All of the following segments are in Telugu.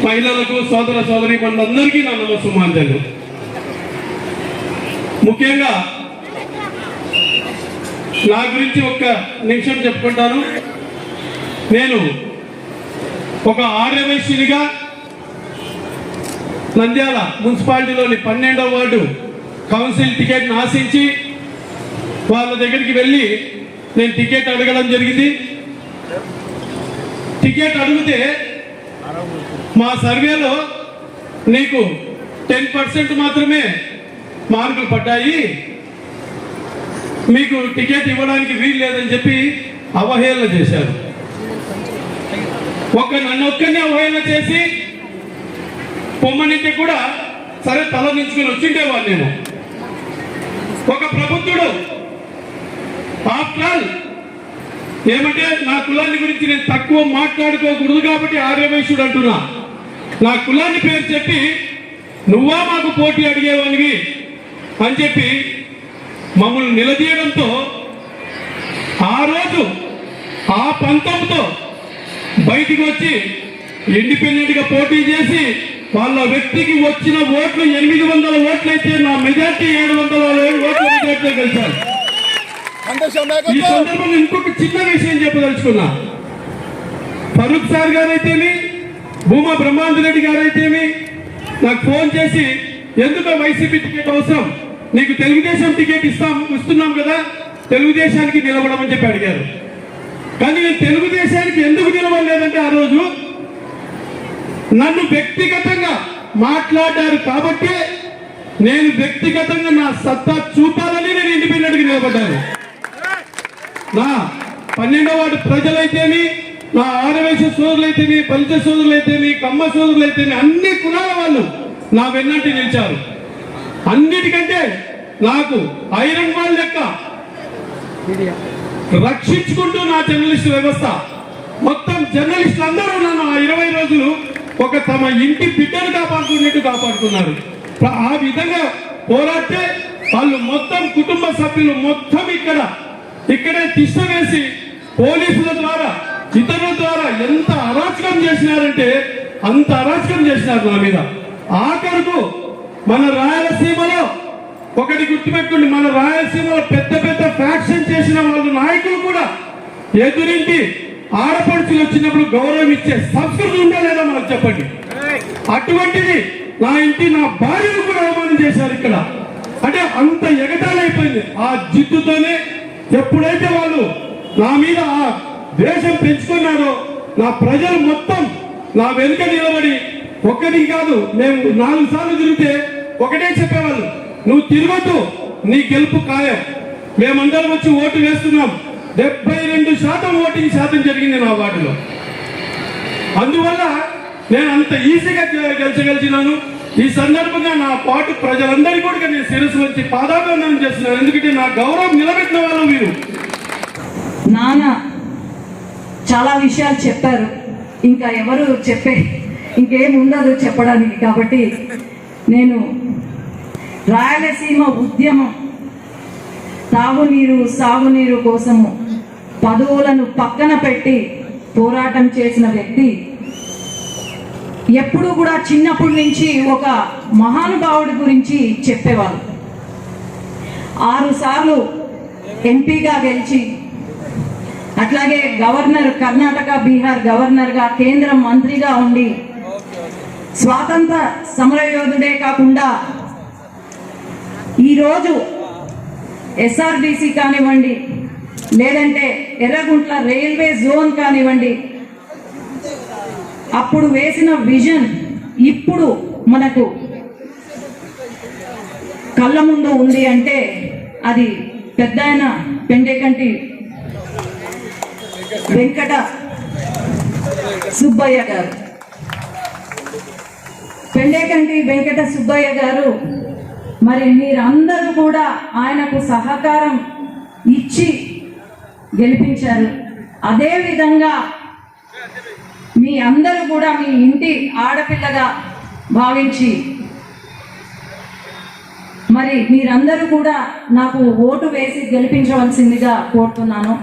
మహిళలకు సోదర సోదరీమణులందరికీ నా నమస్సుమాంజలు. ముఖ్యంగా నా గురించి ఒక్క నిమిషం చెప్పుకుంటాను. నేను ఒక ఆర్యవైశ్యునిగా నంద్యాల మున్సిపాలిటీలోని 12వ వార్డు కౌన్సిల్ టికెట్ని ఆశించి వాళ్ళ దగ్గరికి వెళ్ళి నేను టికెట్ అడగడం జరిగింది. టికెట్ అడిగితే మా సర్వేలో నీకు 10% మాత్రమే మార్కులు పడ్డాయి, మీకు టికెట్ ఇవ్వడానికి వీలు లేదని చెప్పి అవహేళన చేశారు. నన్ను ఒక్కరిని అవహేళన చేసి పొమ్మనింటే కూడా సరే తల నించుకొని వచ్చిండేవాడు. నేను ఒక ప్రబుద్ధుడు, ఆఫ్టర్ ఆల్ ఏమంటే నా కులాన్ని గురించి నేను తక్కువ మాట్లాడుకోకూడదు కాబట్టి ఆర్యవైశ్యుడు అంటున్నా. నా కులాన్ని పేరు చెప్పి నువ్వా మాకు పోటీ అడిగేవానివి అని చెప్పి మమ్మల్ని నిలదీయడంతో ఆ రోజు ఆ పంతంతో బయటికి వచ్చి ఇండిపెండెంట్గా పోటీ చేసి వాళ్ళ వ్యక్తికి వచ్చిన ఓట్లు 800 ఓట్లు అయితే నా మెజార్టీ 707 ఓట్ల మెజార్టీతో గెలిచారు. ఈ సందర్భంలో ఇంకొక చిన్న విషయం చెప్పదలుచుకున్నా. ఫరూక్ సార్ గారైతేమి, భూమా బ్రహ్మాందరెడ్డి గారైతేమి నాకు ఫోన్ చేసి ఎందుకు వైసీపీ టికెట్ అవసరం, నీకు తెలుగుదేశం టికెట్ ఇస్తున్నాం కదా, తెలుగుదేశానికి నిలబడమని చెప్పి అడిగారు. కానీ నేను తెలుగుదేశానికి ఎందుకు నిలబడలేదంటే ఆ రోజు నన్ను వ్యక్తిగతంగా మాట్లాడారు కాబట్టి నేను వ్యక్తిగతంగా నా సత్తా చూపాలని నేను ఇండిపెండెంట్గా నిలబడ్డాను. నా 12వ వార్డు ప్రజలైతేమి, నా ఆర్యవైశ్య సోదరులైతేమి, బలిత సోదరులైతేమి, కమ్మ సోదరులైతేమి అన్ని కులాల వాళ్ళు నా వెన్నంటి నిలిచారు. అన్నిటికంటే నాకు ఐరన్ వాల్ లెక్క రక్షించుకుంటూ నా జర్నలిస్ట్ వ్యవస్థ మొత్తం జర్నలిస్టులు అందరూ నన్ను ఆ 20 రోజులు ఒక తమ ఇంటి బిడ్డను కాపాడుకున్నట్టు కాపాడుకున్నారు. ఆ విధంగా పోరాడితే వాళ్ళు మొత్తం కుటుంబ సభ్యులు మొత్తం ఇక్కడే తిష్ట వేసి పోలీసుల ద్వారా ఇతరుల ద్వారా ఎంత అరాచకం చేసినారంటే అంత అరాచకం చేసినారు నా మీద. ఆఖరుకు మన రాయలసీమలో ఒకటి గుర్తుపెట్టుకోండి, మన రాయలసీమలో పెద్ద పెద్ద ఫ్యాక్షన్ చేసిన వాళ్ళు నాయకులు కూడా ఎదురింటి ఆడపడుచులు వచ్చినప్పుడు గౌరవం ఇచ్చే సంస్కృతి ఉందా లేదా మనకు చెప్పండి. అటువంటిది నా ఇంటి నా భార్యను కూడా అవమానం చేశారు ఇక్కడ. అంటే అంత ఎగటాలైపోయింది. ఆ జిద్దుతోనే ఎప్పుడైతే వాళ్ళు నా మీద ఆ ద్వేషం పెంచుకున్నారో నా ప్రజలు మొత్తం నా వెనుక నిలబడి ఒక్కడికి కాదు మేము 4 సార్లు తిరిగితే ఒకటే చెప్పేవాళ్ళు, నువ్వు తిరగొద్దు, నీ గెలుపు ఖాయం, మేమందరం వచ్చి ఓటు వేస్తున్నాం. 72% ఓటింగ్ శాతం జరిగింది నా వార్డులో. అందువల్ల నేను అంత ఈజీగా గెలిచగలిచినాను. ఈ సందర్భంగా నా పాటు ప్రజలందరికీ కూడా నేను శిరస్సు వచ్చి పాదాభివందనం చేస్తున్నాను. ఎందుకంటే నా గౌరవం నిలబెట్టిన వాళ్ళు మీరు. నాన్న చాలా విషయాలు చెప్పారు, ఇంకా ఎవరు ఇంకేముండదు చెప్పడానికి. కాబట్టి నేను రాయలసీమ ఉద్యమం తాగునీరు సాగునీరు కోసము పదవులను పక్కన పెట్టి పోరాటం చేసిన వ్యక్తి. ఎప్పుడు కూడా చిన్నప్పటి నుంచి ఒక మహానుభావుడి గురించి చెప్పేవాళ్ళు. 6 సార్లు ఎంపీగా గెలిచి అట్లాగే గవర్నర్, కర్ణాటక బీహార్ గవర్నర్గా, కేంద్ర మంత్రిగా ఉండి స్వాతంత్ర సమరయోధుడే కాకుండా ఈరోజు ఎస్ఆర్బీసీ కానివ్వండి, లేదంటే ఎర్రగుంట్ల రైల్వే జోన్ కానివ్వండి, అప్పుడు వేసిన విజన్ ఇప్పుడు మనకు కళ్ళ ముందు ఉంది అంటే అది పెద్దాయన పెండేకంటి వెంకట సుబ్బయ్య గారు. పెండేకంటి వెంకట సుబ్బయ్య గారు మరి మీరందరూ కూడా ఆయనకు సహకారం ఇచ్చి గెలిపించారు. అదేవిధంగా మీ అందరూ కూడా మీ ఇంటి ఆడపిల్లగా భావించి మరి మీరందరూ కూడా నాకు ఓటు వేసి గెలిపించవలసిందిగా కోరుతున్నాను.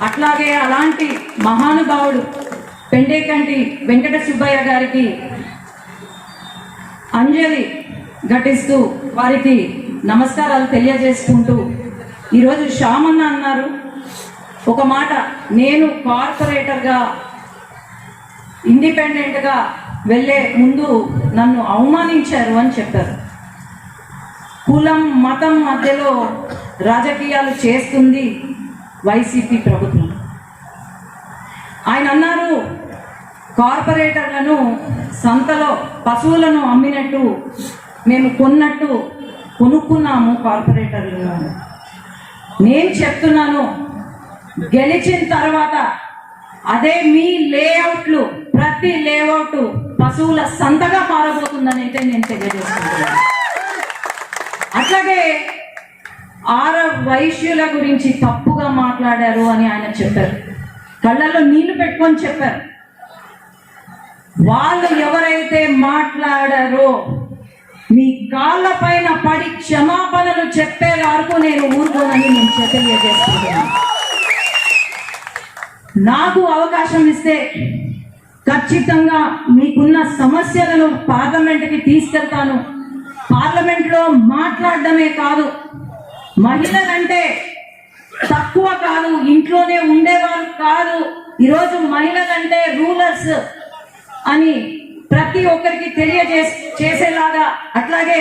అట్లాగే అలాంటి మహానుభావుడు పెండేకంటి వెంకట సుబ్బయ్య గారికి అంజలి ఘటిస్తూ వారికి నమస్కారాలు తెలియజేసుకుంటూ, ఈరోజు శ్యామన్న అన్నారు ఒక మాట, నేను కార్పొరేటర్గా ఇండిపెండెంట్గా వెళ్ళే ముందు నన్ను అవమానించారు అని చెప్పారు. కులం మతం మధ్యలో రాజకీయాలు చేస్తుంది వైసీపీ ప్రభుత్వం. ఆయన అన్నారు, కార్పొరేటర్లను సంతలో పశువులను అమ్మినట్టు మేము కొనుక్కున్నాము కార్పొరేటర్లను. నేను చెప్తున్నాను, గెలిచిన తర్వాత అదే మీ లేఅవుట్లు, ప్రతి లేఅవుట్ పశువుల సంతగా మారబోతుందని అయితే నేను తెలియజేస్తున్నాను. అట్లాగే వైశ్యుల గురించి తప్పుగా మాట్లాడారు అని ఆయన చెప్పారు. కళ్ళల్లో నీళ్లు పెట్టుకొని చెప్పారు. వాళ్ళు ఎవరైతే మాట్లాడారో మీ కాళ్ళ పైన పడి క్షమాపణలు చెప్పే వరకు నేను ఊరుకోనని నేను తెలియజేస్తున్నాను. నాకు అవకాశం ఇస్తే ఖచ్చితంగా మీకున్న సమస్యలను పార్లమెంట్కి తీసుకెళ్తాను. పార్లమెంట్లో మాట్లాడడమే కాదు, మహిళలంటే తక్కువ కాదు, ఇంట్లోనే ఉండేవారు కాదు. ఈరోజు మహిళలంటే రూలర్స్ అని ప్రతి ఒక్కరికి చేసేలాగా, అట్లాగే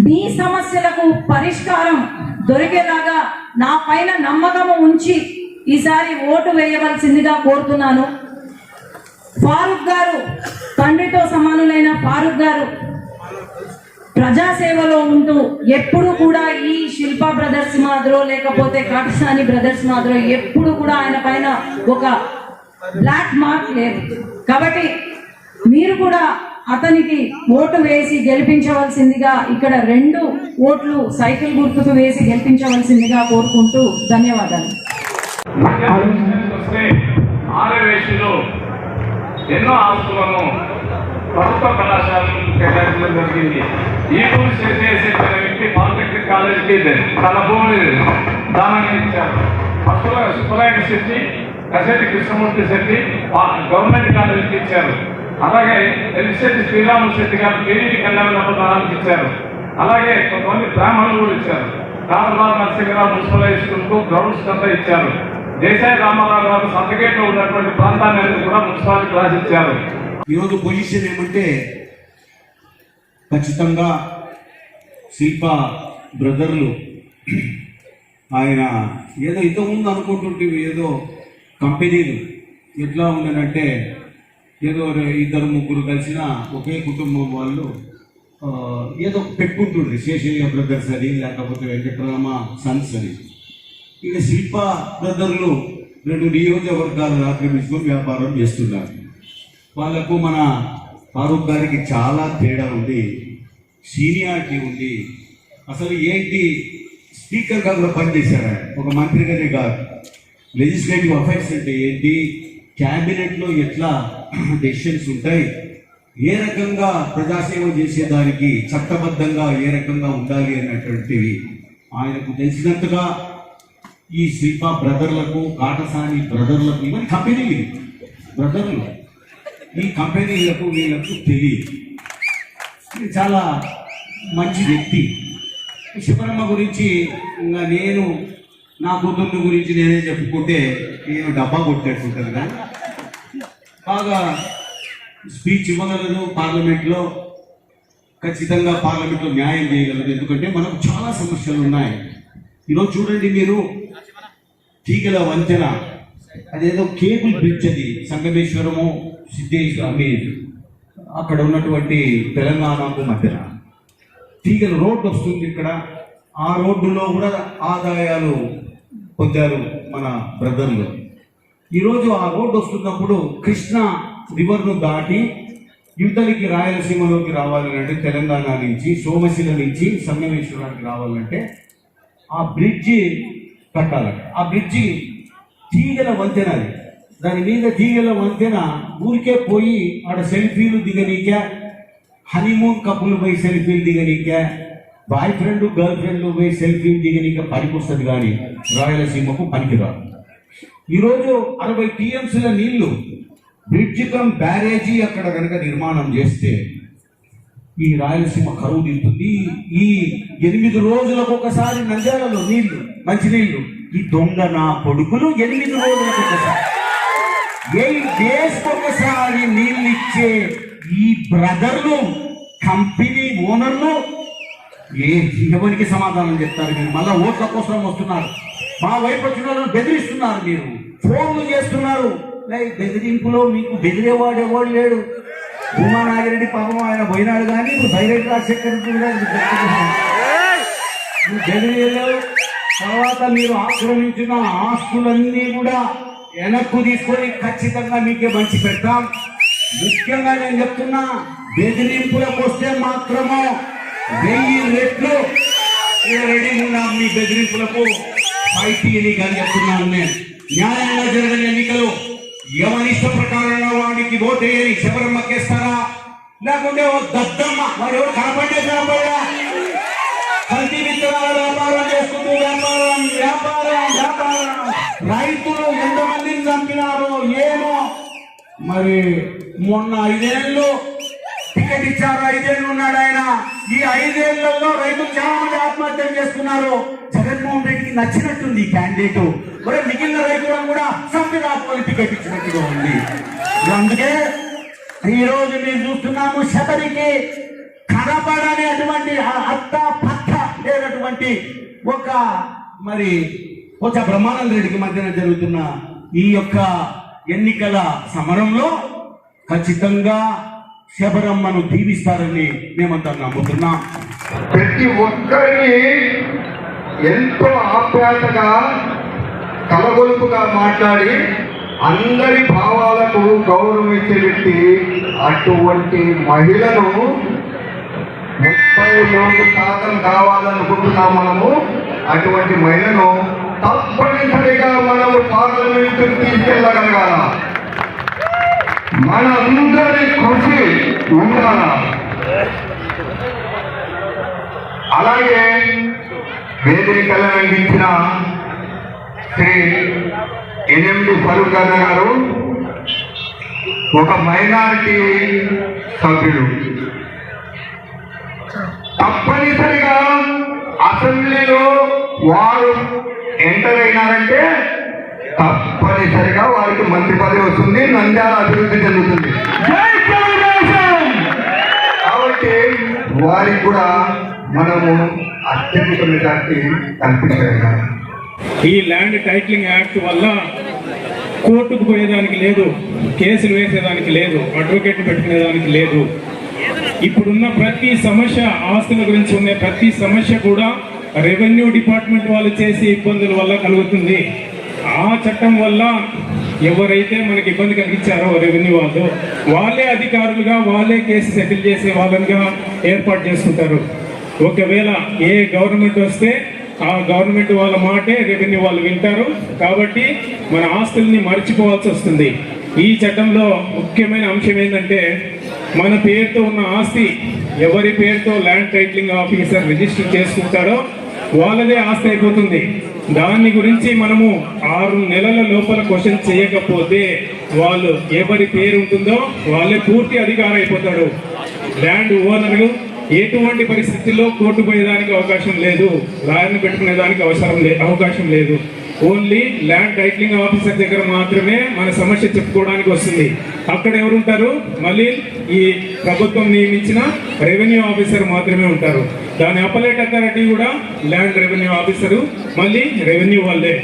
మీ సమస్యలకు పరిష్కారం దొరికేలాగా నా పైన నమ్మకం ఉంచి ఈసారి ఓటు వేయవలసిందిగా కోరుతున్నాను. ఫారూక్ గారు, తండ్రితో సమానులైన ఫారూక్ గారు ప్రజాసేవలో ఉంటూ ఎప్పుడు కూడా ఈ శిల్పా బ్రదర్స్ మాదిరో లేకపోతే కాటసాని బ్రదర్స్ మాదిరో ఎప్పుడు కూడా ఆయన పైన ఒక బ్లాక్ మార్క్ లేదు. కాబట్టి మీరు కూడా అతనికి ఓటు వేసి గెలిపించవలసిందిగా, ఇక్కడ 2 ఓట్లు సైకిల్ గుర్తుకు వేసి గెలిపించవలసిందిగా కోరుకుంటూ ధన్యవాదాలు. ఆర్యవేశులు ఎన్నో ఆస్తులను ప్రభుత్వ కళాశాలను కేటాయించడం జరిగింది. ఈ భూమి చేసిన వ్యక్తి పాలిటెక్నిక్ కాలేజీకి తన భూమిని దానంగా ఇచ్చారు. ఫస్ట్ సుబ్బరాయుడు శెట్టి, కసెట్టి కృష్ణమూర్తి శెట్టి గవర్నమెంట్ కాలేజీకి ఇచ్చారు. అలాగే ఎల్లిశెట్టి శ్రీరాములు శెట్టి గారు కేజీటీ కళ్యాణ దానానికి ఇచ్చారు. అలాగే కొంతమంది బ్రాహ్మణులు కూడా ఇచ్చారు. రామరాజు నరసింహరావు మున్సిపల్ హై స్కూల్కు గ్రౌండ్స్ అంతా ఇచ్చారు. దేశాయి రామారావు గారు సంతగేట్లో ఉన్నటువంటి ప్రాంతాన్ని కూడా మున్సిపాలిటీ రాసి ఇచ్చారు. ఈరోజు పొజిషన్ ఏమంటే ఖచ్చితంగా శిల్పా బ్రదర్లు ఆయన ఏదో ఇంతకుముందు అనుకుంటుంటే ఏదో కంపెనీలు ఎట్లా ఉండనంటే ఏదో 2-3 కలిసిన ఒకే కుటుంబం వాళ్ళు ఏదో పెట్టుకుంటుండ్రు, శేషయ్య బ్రదర్స్ అని లేకపోతే వెంకటరామ సన్స్ అని. ఇక శిల్పా బ్రదర్లు 2 నియోజకవర్గాలను ఆక్రమించుకొని వ్యాపారం చేస్తున్నారు. వాళ్ళకు మన ఫారూక్ గారికి చాలా తేడా ఉంది, సీనియారిటీ ఉంది. అసలు ఏంటి, స్పీకర్గా కూడా పనిచేశారు ఆయన, ఒక మంత్రిగానే కాదు. లెజిస్లేటివ్ అఫైర్స్ అంటే ఏంటి, క్యాబినెట్లో ఎట్లా డెసిషన్స్ ఉంటాయి, ఏ రకంగా ప్రజాసేవ చేసేదానికి చట్టబద్ధంగా ఏ రకంగా ఉండాలి అన్నటువంటివి ఆయనకు తెలిసినంతగా ఈ శిల్పా బ్రదర్లకు, కాటసాని బ్రదర్లకు, ఇవన్నీ కంపెనీలు బ్రదర్లు, ఈ కంపెనీలకు వీళ్ళకు తెలియదు. చాలా మంచి వ్యక్తి. శివరమ్మ గురించి ఇంకా నేను నా కూతుర్ని గురించి నేనే చెప్పుకుంటే నేను డబ్బా కొట్టేట్టుంటాను. కానీ బాగా స్పీచ్ ఇవ్వగలదు, పార్లమెంట్లో ఖచ్చితంగా పార్లమెంట్లో న్యాయం చేయగలదు. ఎందుకంటే మనకు చాలా సమస్యలు ఉన్నాయి. ఈరోజు చూడండి మీరు, తీగల వంతెన, అదేదో కేబుల్ బ్రిడ్జ్, అది సంగమేశ్వరము సిద్ధేశ్వరమి అక్కడ ఉన్నటువంటి తెలంగాణకు మధ్యన తీగల రోడ్డు వస్తుంది ఇక్కడ. ఆ రోడ్డులో కూడా ఆదాయాలు పొందారు మన బ్రదర్లు. ఈరోజు ఆ రోడ్డు వస్తున్నప్పుడు కృష్ణా రివర్ను దాటి యువతలికి రాయలసీమలోకి రావాలంటే, తెలంగాణ నుంచి సోమశిల నుంచి సంగమేశ్వరానికి రావాలంటే ఆ బ్రిడ్జి కట్టాలంట. ఆ బ్రిడ్జి తీగల వంతెన, అది దాని మీద తీగల వంతెన ఊరికే పోయి ఆడ సెల్ఫీలు దిగనీకే, హనీమూన్ కప్పులు పోయి సెల్ఫీలు దిగనీకే, బాయ్ ఫ్రెండ్ గర్ల్ ఫ్రెండ్ పోయి సెల్ఫీలు దిగనీకే పనికొస్తుంది, కానీ రాయలసీమకు పనికిరాదు. ఈరోజు 60 టీఎంసీల నీళ్లు బ్రిడ్జ్ కమ్ బ్యారేజీ అక్కడ కనుక నిర్మాణం చేస్తే ఈ రాయలసీమ కరువు నింపుతుంది. ఈ 8 రోజులకు ఒకసారి నంద్యాలలో నీళ్లు, మంచినీళ్లు, ఈ దొంగ నా కొడుకులు 8 రోజులకు ఒకసారి, 8 డేస్ ఒకసారి నీళ్ళు ఇచ్చే ఈ బ్రదర్లు, కంపెనీ ఓనర్లు ఎవరికి సమాధానం చెప్తారు? మీరు మళ్ళా ఓట్ల కోసం వస్తున్నారు, మా వైపు వచ్చిన వాళ్ళని బెదిరిస్తున్నారు, మీరు ఫోన్లు చేస్తున్నారు. బెదిరింపులో మీకు బెదిరేవాడు ఎవడు లేడు. భూమా నాగిరెడ్డి పాపం ఆయన పోయినాడు, కానీ ఇప్పుడు బైరెడ్డి రాజశేఖర్ బెదిరేలేవు. తర్వాత మీరు ఆక్రమించిన ఆస్తులన్నీ కూడా వెనక్కు తీసుకొని ఖచ్చితంగా మీకే మంచి పెడతాం. ముఖ్యంగా నేను చెప్తున్నా, బెదిరింపులకు వస్తే మాత్రము 1000 రెట్లు రెడీ ఉన్నాం మీ బెదిరింపులకు ఐటీని కానీ చెప్తున్నాను నేను. న్యాయంగా జరిగిన ఎన్నికలు ఎవరి ఇష్ట ప్రకారం వాడికి ఓటేయని శబరమ్మకేస్తారా? లేకుంటే ఓ దద్దమ్మ వాడు ఎవరు కనపడ్డా కల్తీ విత్తనాల వ్యాపారం చేసుకుంటూ వ్యాపారం రైతులు ఎంతమందిని చంపినారో ఏమో. మరి మొన్న 5 ఏళ్ళు టికెట్ ఇచ్చారు, 5 ఏళ్ళు ఉన్నాడు ఆయన. ఈ 5 ఏళ్లలో రైతులు చాలా మంది ఆత్మహత్యలు చేసుకున్నారు. జగన్మోహన్ రెడ్డికి నచ్చినట్టుంది ఈ క్యాండిడేట్. మరి మిగిలిన రైతులను కూడా చంపి రాకపోయి టికెట్ ఇచ్చినట్టుగా ఉంది. అందుకే ఈ రోజు మేము చూస్తున్నాము, శబరికి కనపడని అటువంటి అత్త పత్త లేనటువంటి ఒక బ్రహ్మానంద రెడ్డికి మధ్యన జరుగుతున్న ఈ యొక్క ఎన్నికల సమరంలో ఖచ్చితంగా శబరమ్మను దీవిస్తారని మేమంతా నమ్ముతున్నాం. ప్రతి ఒక్కరిని ఎంతో ఆప్యాయతగా కలగొలుపుగా మాట్లాడి అందరి భావాలకు గౌరవం ఇచ్చే వ్యక్తి. అటువంటి మహిళను 33% కావాలనుకుంటున్నాం మనము. అటువంటి మహిళను తప్పనిసరిగా మనము పార్లమెంట్ తీసుకెళ్ళగలగాల. మనందరి కృషి ఉండాల. అలాగే వేదికలను అందించిన శ్రీ ఎనిమిది ఫరూక్ గారు ఒక మైనారిటీ సభ్యుడు. తప్పనిసరిగా అసెంబ్లీలో వారు ఎంటర్ అయినారంటే తప్పనిసరిగా వారికి మంత్రి పదవి వస్తుంది, నంద్యాల అభివృద్ధి చెందుతుంది. కాబట్టి వారికి కూడా మనము అత్యధిక మెజార్టీ కల్పించగలిగాం. ఈ ల్యాండ్ టైటిలింగ్ యాక్ట్ వల్ల కోర్టుకు పోయేదానికి లేదు, కేసులు వేసేదానికి లేదు, అడ్వకేట్ పెట్టుకునేదానికి లేదు. ఇప్పుడున్న ప్రతి సమస్య, ఆస్తుల గురించి ఉన్న ప్రతి సమస్య కూడా రెవెన్యూ డిపార్ట్మెంట్ వాళ్ళు చేసే ఇబ్బందుల వల్ల కలుగుతుంది. ఆ చట్టం వల్ల ఎవరైతే మనకి ఇబ్బంది కలిగించారో రెవెన్యూ వాళ్ళు, వాళ్ళే అధికారులుగా, వాళ్ళే కేసు సెటిల్ చేసే వాళ్ళనిగా ఏర్పాటు చేసుకుంటారు. ఒకవేళ ఏ గవర్నమెంట్ వస్తే ఆ గవర్నమెంట్ వాళ్ళ మాటే రెవెన్యూ వాళ్ళు వింటారు. కాబట్టి మన ఆస్తుల్ని మర్చిపోవాల్సి వస్తుంది. ఈ చట్టంలో ముఖ్యమైన అంశం ఏంటంటే, మన పేరుతో ఉన్న ఆస్తి ఎవరి పేరుతో ల్యాండ్ టైటిలింగ్ ఆఫీసర్ రిజిస్టర్ చేసుకుంటారో వాళ్ళదే ఆస్తి అయిపోతుంది. దాని గురించి మనము 6 నెలల లోపల క్వశ్చన్ చేయకపోతే వాళ్ళు ఎవరి పేరు ఉంటుందో వాళ్ళే పూర్తి అధికారం అయిపోతాడు. ల్యాండ్ ఓనర్లు ఎటువంటి పరిస్థితుల్లో కోర్టు పోయేదానికి అవకాశం లేదు, లాయర్ని పెట్టుకునేదానికి అవకాశం లేదు. ఓన్లీ ల్యాండ్ టైటిలింగ్ ఆఫీసర్ దగ్గర మాత్రమే మన సమస్య చెప్పుకోవడానికి వస్తుంది. అక్కడ ఎవరు ఉంటారు? మళ్ళీ ఈ ప్రభుత్వం నియమించిన రెవెన్యూ ఆఫీసర్ మాత్రమే ఉంటారు. దాని అపలేట్ అథారిటీ కూడా ల్యాండ్ రెవెన్యూ ఆఫీసరు, మళ్ళీ రెవెన్యూ వాళ్ళే.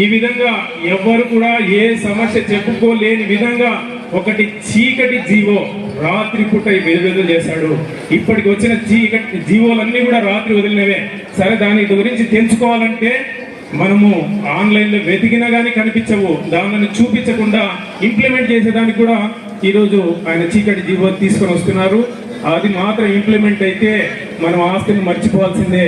ఈ విధంగా ఎవరు కూడా ఏ సమస్య చెప్పుకోలేని విధంగా ఒకటి చీకటి జీవో రాత్రి పూట విడుదల చేశాడు. ఇప్పటికి వచ్చిన చీకటి జీవోలన్నీ కూడా రాత్రి వదిలినవే. సరే, దాని గురించి తెలుసుకోవాలంటే మనము ఆన్లైన్లో వెతికినా కానీ కనిపించవు. దానిని చూపించకుండా ఇంప్లిమెంట్ చేసేదానికి కూడా ఈరోజు ఆయన చీకటి జీవో తీసుకొని వస్తున్నారు. అది మాత్రం ఇంప్లిమెంట్ అయితే మనం ఆస్తిని మర్చిపోవాల్సిందే.